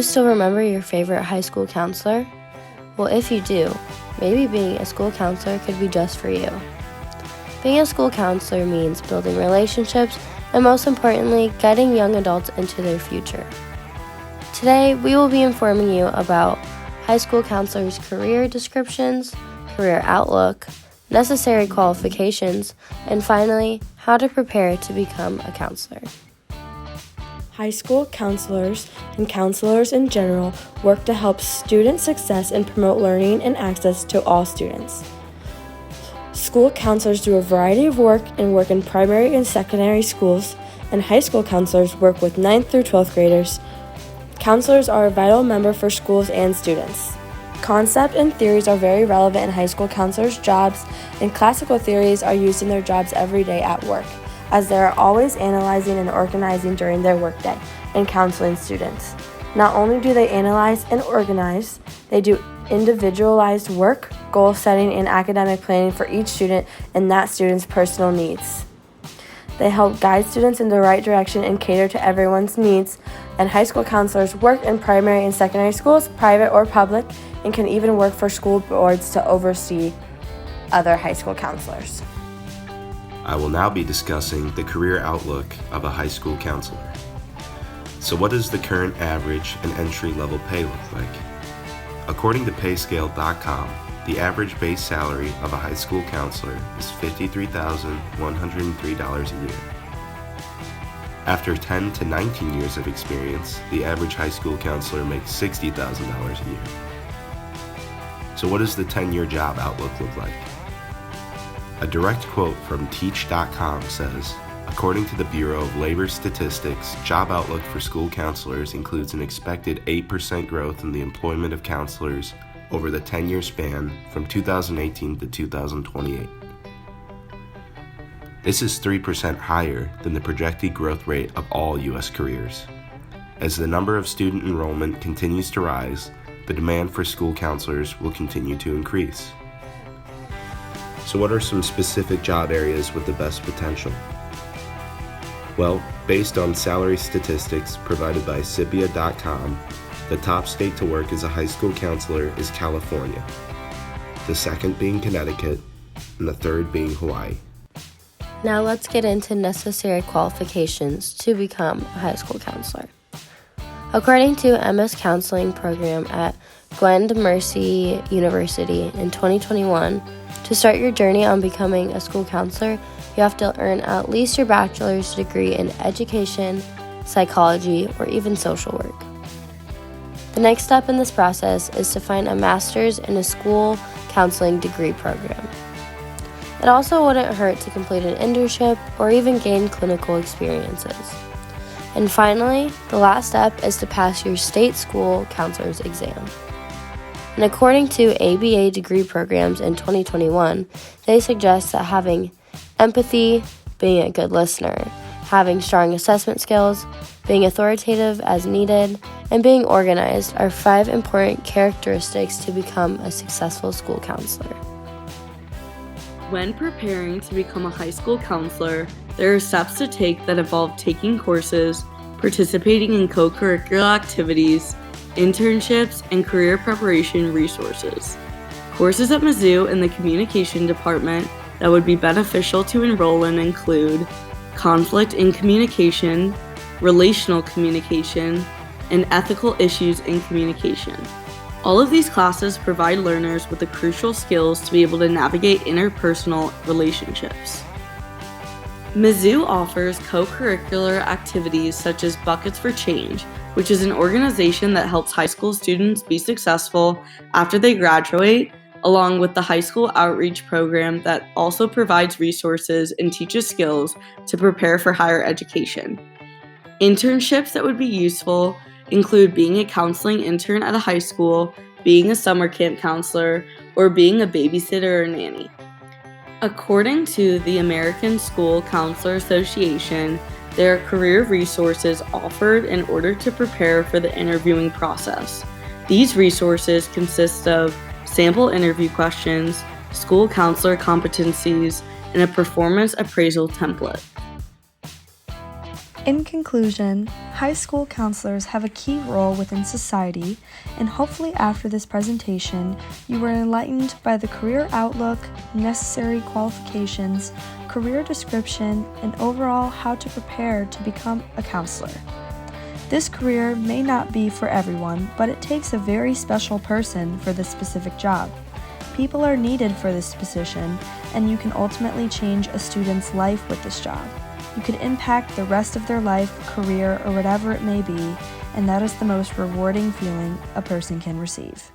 you still remember your favorite high school counselor? Well, if you do, maybe being a school counselor could be just for you. Being a school counselor means building relationships and, most importantly, guiding young adults into their future. Today, we will be informing you about high school counselors' career descriptions, career outlook, necessary qualifications, and finally, how to prepare to become a counselor. High school counselors and counselors in general work to help student success and promote learning and access to all students. School counselors do a variety of work and work in primary and secondary schools, and high school counselors work with 9th through 12th graders. Counselors are a vital member for schools and students. Concepts and theories are very relevant in high school counselors' jobs, and classical theories are used in their jobs every day at work, as they are always analyzing and organizing during their workday and counseling students. Not only do they analyze and organize, they do individualized work, goal setting, and academic planning for each student and that student's personal needs. They help guide students in the right direction and cater to everyone's needs, and high school counselors work in primary and secondary schools, private or public, and can even work for school boards to oversee other high school counselors. I will now be discussing the career outlook of a high school counselor. So what does the current average and entry-level pay look like? According to payscale.com, the average base salary of a high school counselor is $53,103 a year. After 10 to 19 years of experience, the average high school counselor makes $60,000 a year. So what does the 10-year job outlook look like? A direct quote from Teach.com says, according to the Bureau of Labor Statistics, job outlook for school counselors includes an expected 8% growth in the employment of counselors over the 10-year span from 2018 to 2028. This is 3% higher than the projected growth rate of all U.S. careers. As the number of student enrollment continues to rise, the demand for school counselors will continue to increase. So what are some specific job areas with the best potential? Well, based on salary statistics provided by Cipia.com, the top state to work as a high school counselor is California, the second being Connecticut, and the third being Hawaii. Now let's get into necessary qualifications to become a high school counselor. According to MS Counseling program at Gwynedd Mercy University in 2021, to start your journey on becoming a school counselor, you have to earn at least your bachelor's degree in education, psychology, or even social work. The next step in this process is to find a master's in a school counseling degree program. It also wouldn't hurt to complete an internship or even gain clinical experiences. And finally, the last step is to pass your state school counselor's exam. And according to ABA degree programs in 2021, they suggest that having empathy, being a good listener, having strong assessment skills, being authoritative as needed, and being organized are 5 important characteristics to become a successful school counselor. When preparing to become a high school counselor, there are steps to take that involve taking courses, participating in co-curricular activities, internships, and career preparation resources. Courses at Mizzou in the communication department that would be beneficial to enroll in include conflict in communication, relational communication, and ethical issues in communication. All of these classes provide learners with the crucial skills to be able to navigate interpersonal relationships. Mizzou offers co-curricular activities such as Buckets for Change, which is an organization that helps high school students be successful after they graduate, along with the high school outreach program that also provides resources and teaches skills to prepare for higher education. Internships that would be useful include being a counseling intern at a high school, being a summer camp counselor, or being a babysitter or nanny. According to the American School Counselor Association, there are career resources offered in order to prepare for the interviewing process. These resources consist of sample interview questions, school counselor competencies, and a performance appraisal template. In conclusion, high school counselors have a key role within society, and hopefully after this presentation, you were enlightened by the career outlook, necessary qualifications, career description, and overall how to prepare to become a counselor. This career may not be for everyone, but it takes a very special person for this specific job. People are needed for this position, and you can ultimately change a student's life with this job. You could impact the rest of their life, career, or whatever it may be, and that is the most rewarding feeling a person can receive.